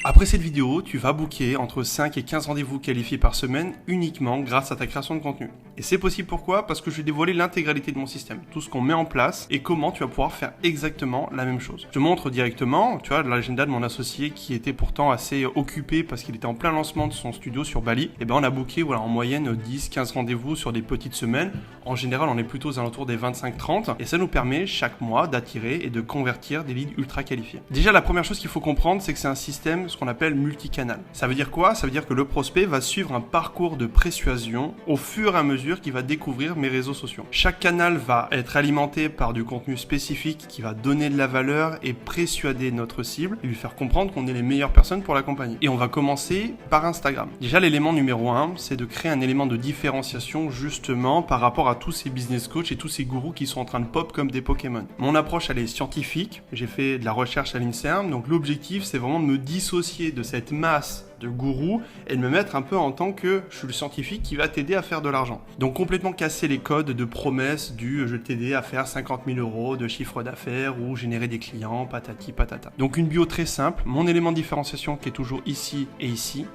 Après cette vidéo, tu vas booker entre 5 et 15 rendez-vous qualifiés par semaine uniquement grâce à ta création de contenu. Et c'est possible pourquoi ? Parce que je vais dévoiler l'intégralité de mon système, tout ce qu'on met en place et comment tu vas pouvoir faire exactement la même chose. Je te montre directement, tu vois, l'agenda de mon associé qui était pourtant assez occupé parce qu'il était en plein lancement de son studio sur Bali. Et ben on a booké en moyenne 10-15 rendez-vous sur des petites semaines. En général, on est plutôt aux alentours des 25-30 et ça nous permet chaque mois d'attirer et de convertir des leads ultra qualifiés. Déjà, la première chose qu'il faut comprendre, c'est que c'est un système ce qu'on appelle multicanal. Ça veut dire quoi ? Ça veut dire que le prospect va suivre un parcours de persuasion au fur et à mesure qu'il va découvrir mes réseaux sociaux. Chaque canal va être alimenté par du contenu spécifique qui va donner de la valeur et persuader notre cible et lui faire comprendre qu'on est les meilleures personnes pour l'accompagner. Et on va commencer par Instagram. Déjà, l'élément numéro 1, c'est de créer un élément de différenciation justement par rapport à tous ces business coachs et tous ces gourous qui sont en train de pop comme des Pokémon. Mon approche, elle est scientifique. J'ai fait de la recherche à l'INSERM, donc l'objectif, c'est vraiment de me dissocier de cette masse de gourou et de me mettre un peu en tant que je suis le scientifique qui va t'aider à faire de l'argent. Donc complètement casser les codes de promesses du je vais t'aider à faire 50 000 € de chiffre d'affaires ou générer des clients, patati patata. Donc une bio très simple, mon élément de différenciation qui est toujours ici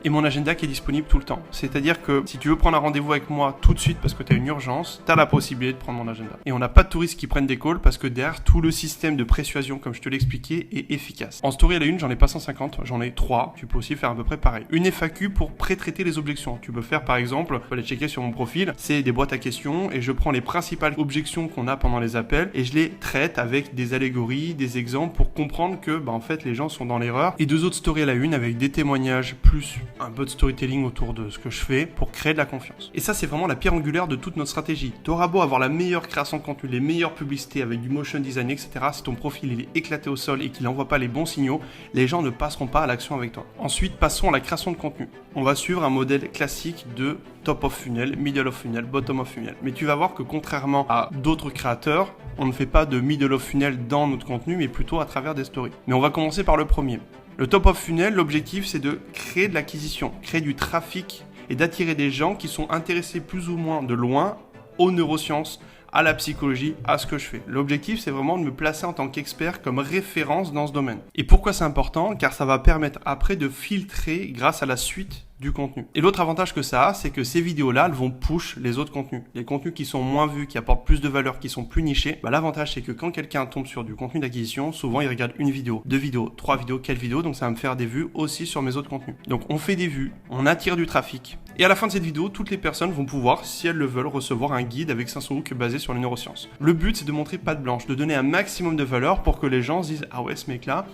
et mon agenda qui est disponible tout le temps. C'est-à-dire que si tu veux prendre un rendez-vous avec moi tout de suite parce que tu as une urgence, tu as la possibilité de prendre mon agenda. Et on n'a pas de touristes qui prennent des calls parce que derrière tout le système de persuasion, comme je te l'ai expliqué, est efficace. En story à la une, j'en ai pas 150, j'en ai 3. Tu peux aussi faire à peu près pareil. Une FAQ pour pré-traiter les objections. Tu peux faire par exemple, tu peux aller checker sur mon profil, c'est des boîtes à questions et je prends les principales objections qu'on a pendant les appels et je les traite avec des allégories, des exemples pour comprendre que en fait les gens sont dans l'erreur. Et 2 autres stories à la une avec des témoignages plus un peu de storytelling autour de ce que je fais pour créer de la confiance. Et ça c'est vraiment la pierre angulaire de toute notre stratégie. Tu auras beau avoir la meilleure création de contenu, les meilleures publicités avec du motion design, etc. Si ton profil il est éclaté au sol et qu'il n'envoie pas les bons signaux, les gens ne passeront pas à l'action avec toi. Ensuite, passons à la création de contenu. On va suivre un modèle classique de top of funnel, middle of funnel, bottom of funnel. Mais tu vas voir que contrairement à d'autres créateurs, on ne fait pas de middle of funnel dans notre contenu, mais plutôt à travers des stories. Mais on va commencer par le premier. Le top of funnel, l'objectif c'est de créer de l'acquisition, créer du trafic et d'attirer des gens qui sont intéressés plus ou moins de loin aux neurosciences, à la psychologie, à ce que je fais. L'objectif, c'est vraiment de me placer en tant qu'expert comme référence dans ce domaine. Et pourquoi c'est important ? Car ça va permettre après de filtrer grâce à la suite du contenu. Et l'autre avantage que ça a, c'est que ces vidéos-là, elles vont push les autres contenus. Les contenus qui sont moins vus, qui apportent plus de valeur, qui sont plus nichés, l'avantage c'est que quand quelqu'un tombe sur du contenu d'acquisition, souvent il regarde une vidéo, 2 vidéos, 3 vidéos, quelle vidéo, donc ça va me faire des vues aussi sur mes autres contenus. Donc on fait des vues, on attire du trafic. Et à la fin de cette vidéo, toutes les personnes vont pouvoir, si elles le veulent, recevoir un guide avec 500 hooks basé sur les neurosciences. Le but c'est de montrer patte blanche, de donner un maximum de valeur pour que les gens se disent « Ah ouais, ce mec-là,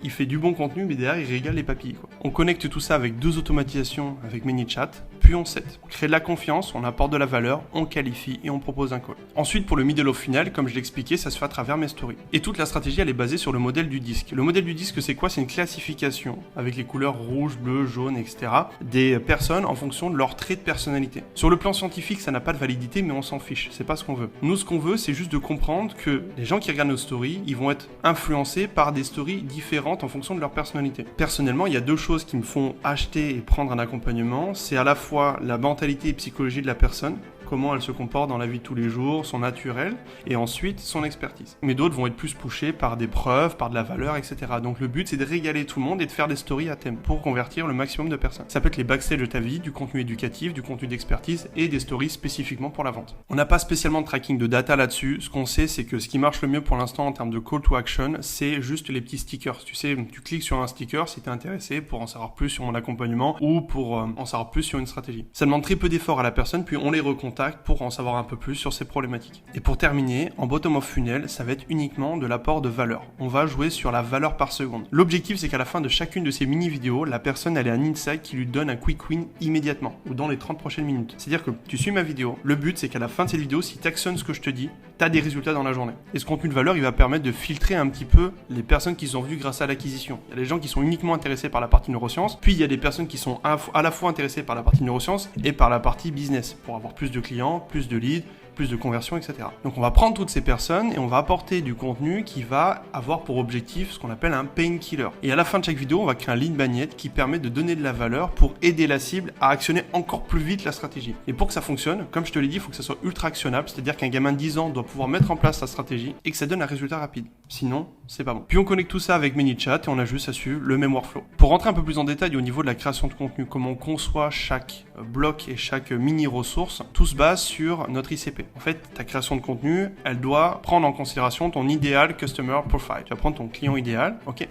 il fait du bon contenu, mais derrière, il régale les papilles, quoi. » On connecte tout ça avec 2 automatisations avec ManyChat, puis on set. On crée de la confiance, on apporte de la valeur, on qualifie et on propose un call. Ensuite, pour le middle of funnel, comme je l'ai expliqué, ça se fait à travers mes stories. Et toute la stratégie, elle est basée sur le modèle du disque. Le modèle du disque, c'est quoi ? C'est une classification avec les couleurs rouge, bleu, jaune, etc. des personnes en fonction de leurs traits de personnalité. Sur le plan scientifique, ça n'a pas de validité, mais on s'en fiche. C'est pas ce qu'on veut. Nous, ce qu'on veut, c'est juste de comprendre que les gens qui regardent nos stories, ils vont être influencés par des stories différentes en fonction de leur personnalité. Personnellement, il y a 2 choses qui me font acheter et prendre un accompagnement. C'est à la fois la mentalité et psychologie de la personne, comment elle se comporte dans la vie de tous les jours, son naturel, et ensuite son expertise. Mais d'autres vont être plus pushés par des preuves, par de la valeur, etc. Donc le but, c'est de régaler tout le monde et de faire des stories à thème pour convertir le maximum de personnes. Ça peut être les backstage de ta vie, du contenu éducatif, du contenu d'expertise et des stories spécifiquement pour la vente. On n'a pas spécialement de tracking de data là-dessus. Ce qu'on sait, c'est que ce qui marche le mieux pour l'instant en termes de call to action, c'est juste les petits stickers. Tu sais, tu cliques sur un sticker si tu es intéressé pour en savoir plus sur mon accompagnement ou pour en savoir plus sur une stratégie. Ça demande très peu d'efforts à la personne, puis on les recontacte pour en savoir un peu plus sur ces problématiques. Et pour terminer, en bottom of funnel, ça va être uniquement de l'apport de valeur. On va jouer sur la valeur par seconde. L'objectif, c'est qu'à la fin de chacune de ces mini-vidéos, la personne elle ait un insight qui lui donne un quick win immédiatement ou dans les 30 prochaines minutes. C'est-à-dire que tu suis ma vidéo, le but c'est qu'à la fin de cette vidéo, si tu actionnes ce que je te dis, tu as des résultats dans la journée. Et ce contenu de valeur, il va permettre de filtrer un petit peu les personnes qui sont venues grâce à l'acquisition. Il y a des gens qui sont uniquement intéressés par la partie neurosciences, puis il y a des personnes qui sont à la fois intéressées par la partie neurosciences et par la partie business pour avoir plus de clients, plus de leads, plus de conversion, etc. Donc on va prendre toutes ces personnes et on va apporter du contenu qui va avoir pour objectif ce qu'on appelle un painkiller. Et à la fin de chaque vidéo, on va créer un lead magnet qui permet de donner de la valeur pour aider la cible à actionner encore plus vite la stratégie. Et pour que ça fonctionne, comme je te l'ai dit, il faut que ça soit ultra actionnable, c'est-à-dire qu'un gamin de 10 ans doit pouvoir mettre en place sa stratégie et que ça donne un résultat rapide. Sinon, c'est pas bon. Puis on connecte tout ça avec ManyChat et on a juste à suivre le même workflow. Pour rentrer un peu plus en détail au niveau de la création de contenu, comment on conçoit chaque bloc et chaque mini-ressource, tout se base sur notre ICP. En fait, ta création de contenu, elle doit prendre en considération ton idéal customer profile. Tu vas prendre ton client idéal, ok?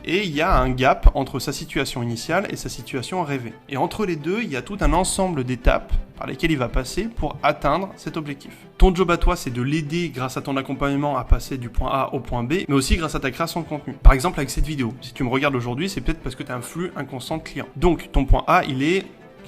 Et il y a un gap entre sa situation initiale et sa situation rêvée. Et entre les deux, il y a tout un ensemble d'étapes par lesquelles il va passer pour atteindre cet objectif. Ton job à toi, c'est de l'aider grâce à ton accompagnement à passer du point A au point B, mais aussi grâce à ta création de contenu. Par exemple, avec cette vidéo, si tu me regardes aujourd'hui, c'est peut-être parce que tu as un flux inconstant de clients. Donc, ton point A, il est...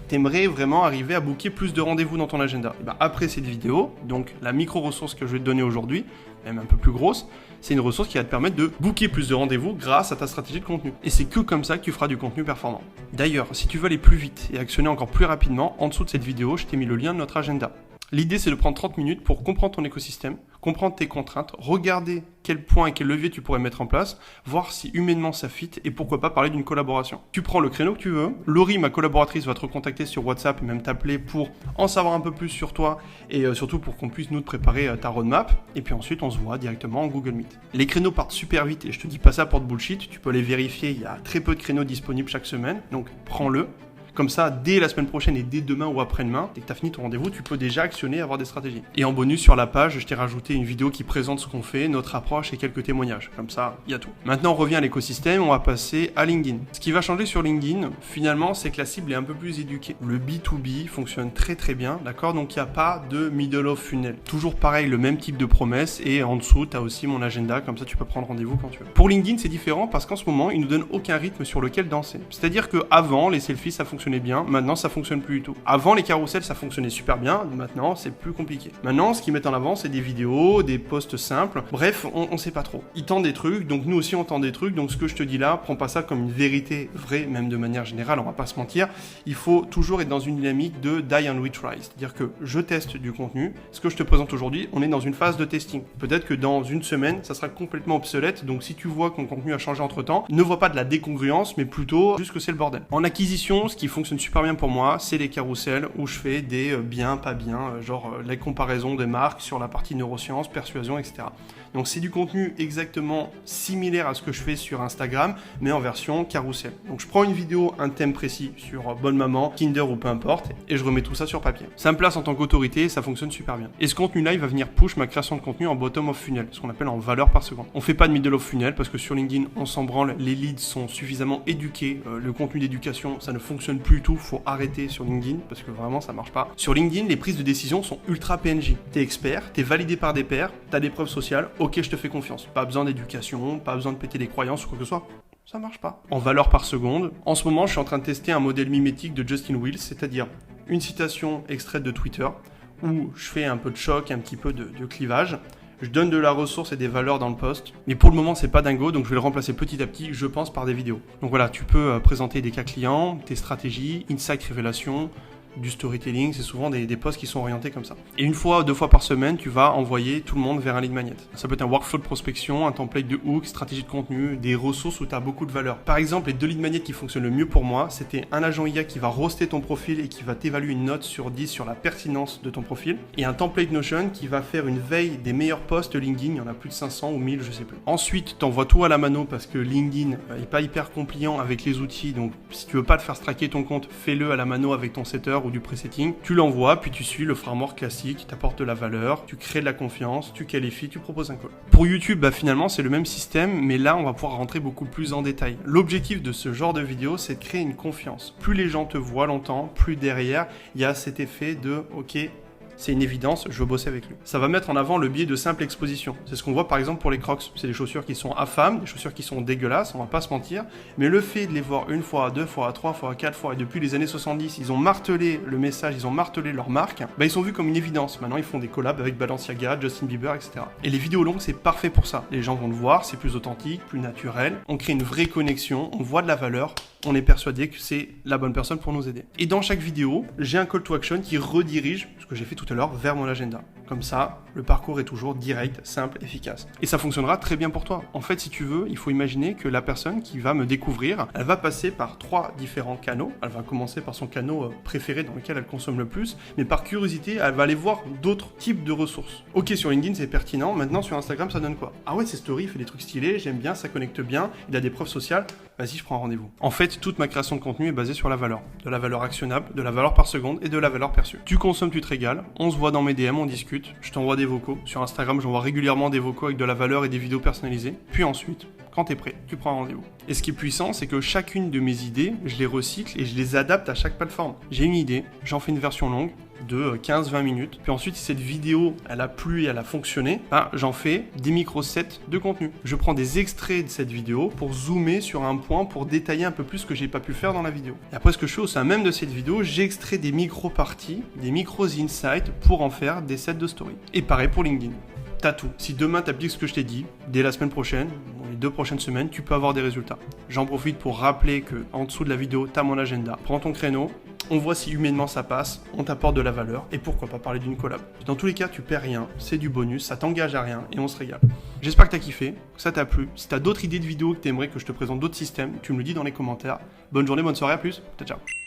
T'aimerais vraiment arriver à booker plus de rendez-vous dans ton agenda. Et ben après cette vidéo, donc la micro-ressource que je vais te donner aujourd'hui, même un peu plus grosse, c'est une ressource qui va te permettre de booker plus de rendez-vous grâce à ta stratégie de contenu. Et c'est que comme ça que tu feras du contenu performant. D'ailleurs, si tu veux aller plus vite et actionner encore plus rapidement, en dessous de cette vidéo, je t'ai mis le lien de notre agenda. L'idée, c'est de prendre 30 minutes pour comprendre ton écosystème, comprendre tes contraintes, regarder quels points et quels leviers tu pourrais mettre en place, voir si humainement ça fit et pourquoi pas parler d'une collaboration. Tu prends le créneau que tu veux, Laurie, ma collaboratrice, va te recontacter sur WhatsApp et même t'appeler pour en savoir un peu plus sur toi et surtout pour qu'on puisse nous te préparer ta roadmap. Et puis ensuite, on se voit directement en Google Meet. Les créneaux partent super vite et je te dis pas ça pour de bullshit, tu peux les vérifier, il y a très peu de créneaux disponibles chaque semaine, donc prends-le. Comme ça, dès la semaine prochaine et dès demain ou après-demain, dès que tu as fini ton rendez-vous, tu peux déjà actionner et avoir des stratégies. Et en bonus sur la page, je t'ai rajouté une vidéo qui présente ce qu'on fait, notre approche et quelques témoignages. Comme ça, il y a tout. Maintenant, on revient à l'écosystème, on va passer à LinkedIn. Ce qui va changer sur LinkedIn, finalement, c'est que la cible est un peu plus éduquée. Le B2B fonctionne très très bien, d'accord? Donc, il n'y a pas de middle of funnel. Toujours pareil, le même type de promesse et en dessous, tu as aussi mon agenda, comme ça, tu peux prendre rendez-vous quand tu veux. Pour LinkedIn, c'est différent parce qu'en ce moment, il nous donne aucun rythme sur lequel danser. C'est-à-dire qu'avant, les selfies, ça fonctionnait bien. Maintenant, ça fonctionne plus du tout. Avant, les carousels, ça fonctionnait super bien. Maintenant, c'est plus compliqué. Maintenant, ce qu'ils mettent en avant, c'est des vidéos, des posts simples. Bref, on sait pas trop. Ils tentent des trucs, donc nous aussi, on tente des trucs. Donc, ce que je te dis là, prends pas ça comme une vérité vraie, même de manière générale, on va pas se mentir. Il faut toujours être dans une dynamique de die and retry. C'est-à-dire que je teste du contenu. Ce que je te présente aujourd'hui, on est dans une phase de testing. Peut-être que dans une semaine, ça sera complètement obsolète. Donc, si tu vois que mon contenu a changé entre-temps, ne vois pas de la décongruence, mais plutôt juste que c'est le bordel. En acquisition, ce qui fonctionne super bien pour moi, c'est les carousels où je fais des bien, pas bien, genre les comparaisons de marques sur la partie neurosciences, persuasion, etc. Donc c'est du contenu exactement similaire à ce que je fais sur Instagram, mais en version carousel. Donc je prends une vidéo, un thème précis sur Bonne Maman, Kinder ou peu importe, et je remets tout ça sur papier. Ça me place en tant qu'autorité et ça fonctionne super bien. Et ce contenu-là, il va venir push ma création de contenu en bottom of funnel, ce qu'on appelle en valeur par seconde. On fait pas de middle of funnel parce que sur LinkedIn, on s'en branle, les leads sont suffisamment éduqués, le contenu d'éducation, ça ne fonctionne plus du tout, faut arrêter sur LinkedIn parce que vraiment ça marche pas. Sur LinkedIn, les prises de décision sont ultra PNJ. T'es expert, t'es validé par des pairs, t'as des preuves sociales, ok, je te fais confiance. Pas besoin d'éducation, pas besoin de péter des croyances ou quoi que ce soit. Ça marche pas. En valeur par seconde, en ce moment, je suis en train de tester un modèle mimétique de Justin Wills, c'est-à-dire une citation extraite de Twitter où je fais un peu de choc, un petit peu de clivage. Je donne de la ressource et des valeurs dans le post. Mais pour le moment, c'est pas dingo, donc je vais le remplacer petit à petit, je pense, par des vidéos. Donc voilà, tu peux présenter des cas clients, tes stratégies, insight, révélation, du storytelling, c'est souvent des posts qui sont orientés comme ça. Et une fois, 2 fois par semaine, tu vas envoyer tout le monde vers un lead magnet. Ça peut être un workflow de prospection, un template de hook, stratégie de contenu, des ressources où tu as beaucoup de valeur. Par exemple, les 2 lead magnets qui fonctionnent le mieux pour moi, c'était un agent IA qui va roaster ton profil et qui va t'évaluer une note sur 10 sur la pertinence de ton profil, et un template Notion qui va faire une veille des meilleurs posts LinkedIn, il y en a plus de 500 ou 1000, je sais plus. Ensuite, t'envoies tout à la mano parce que LinkedIn est pas hyper compliant avec les outils, donc si tu veux pas te faire straquer ton compte, fais-le à la mano avec ton setter ou du presetting, tu l'envoies, puis tu suis le framework classique qui t'apporte de la valeur, tu crées de la confiance, tu qualifies, tu proposes un call. Pour YouTube, finalement, c'est le même système, mais là, on va pouvoir rentrer beaucoup plus en détail. L'objectif de ce genre de vidéo, c'est de créer une confiance. Plus les gens te voient longtemps, plus derrière, il y a cet effet de « ok ». C'est une évidence, je veux bosser avec lui. Ça va mettre en avant le biais de simple exposition. C'est ce qu'on voit par exemple pour les Crocs. C'est des chaussures qui sont affamées, des chaussures qui sont dégueulasses, on va pas se mentir. Mais le fait de les voir 1 fois, 2 fois, 3 fois, 4 fois, et depuis les années 70, ils ont martelé le message, ils ont martelé leur marque, ils sont vus comme une évidence. Maintenant, ils font des collabs avec Balenciaga, Justin Bieber, etc. Et les vidéos longues, c'est parfait pour ça. Les gens vont le voir, c'est plus authentique, plus naturel. On crée une vraie connexion, on voit de la valeur. On est persuadé que c'est la bonne personne pour nous aider. Et dans chaque vidéo, j'ai un call to action qui redirige, ce que j'ai fait tout tout à l'heure vers mon agenda. Comme ça, le parcours est toujours direct, simple, efficace. Et ça fonctionnera très bien pour toi. En fait, si tu veux, il faut imaginer que la personne qui va me découvrir, elle va passer par 3 différents canaux. Elle va commencer par son canal préféré dans lequel elle consomme le plus, mais par curiosité, elle va aller voir d'autres types de ressources. Ok, sur LinkedIn, c'est pertinent. Maintenant, sur Instagram, ça donne quoi? Ah ouais, c'est story, il fait des trucs stylés, j'aime bien, ça connecte bien, il a des preuves sociales. Vas-y, je prends un rendez-vous. En fait, toute ma création de contenu est basée sur la valeur. De la valeur actionnable, de la valeur par seconde et de la valeur perçue. Tu consommes, tu te régales, on se voit dans mes DM, on discute, je t'envoie des vocaux. Sur Instagram, j'envoie régulièrement des vocaux avec de la valeur et des vidéos personnalisées. Puis ensuite, quand t'es prêt, tu prends un rendez-vous. Et ce qui est puissant, c'est que chacune de mes idées, je les recycle et je les adapte à chaque plateforme. J'ai une idée, j'en fais une version longue de 15-20 minutes. Puis ensuite, si cette vidéo, elle a plu et elle a fonctionné, j'en fais des micro-sets de contenu. Je prends des extraits de cette vidéo pour zoomer sur un point, pour détailler un peu plus ce que j'ai pas pu faire dans la vidéo. Et après, ce que je fais au sein même de cette vidéo, j'extrais des micro-parties, des micro-insights pour en faire des sets de story. Et pareil pour LinkedIn. T'as tout. Si demain t'appliques ce que je t'ai dit, dès la semaine prochaine, ou les 2 prochaines semaines, tu peux avoir des résultats. J'en profite pour rappeler que en dessous de la vidéo, t'as mon agenda. Prends ton créneau, on voit si humainement ça passe, on t'apporte de la valeur, et pourquoi pas parler d'une collab. Dans tous les cas, tu perds rien, c'est du bonus, ça t'engage à rien, et on se régale. J'espère que t'as kiffé, que ça t'a plu. Si t'as d'autres idées de vidéos que t'aimerais que je te présente d'autres systèmes, tu me le dis dans les commentaires. Bonne journée, bonne soirée, à plus. Ciao, ciao.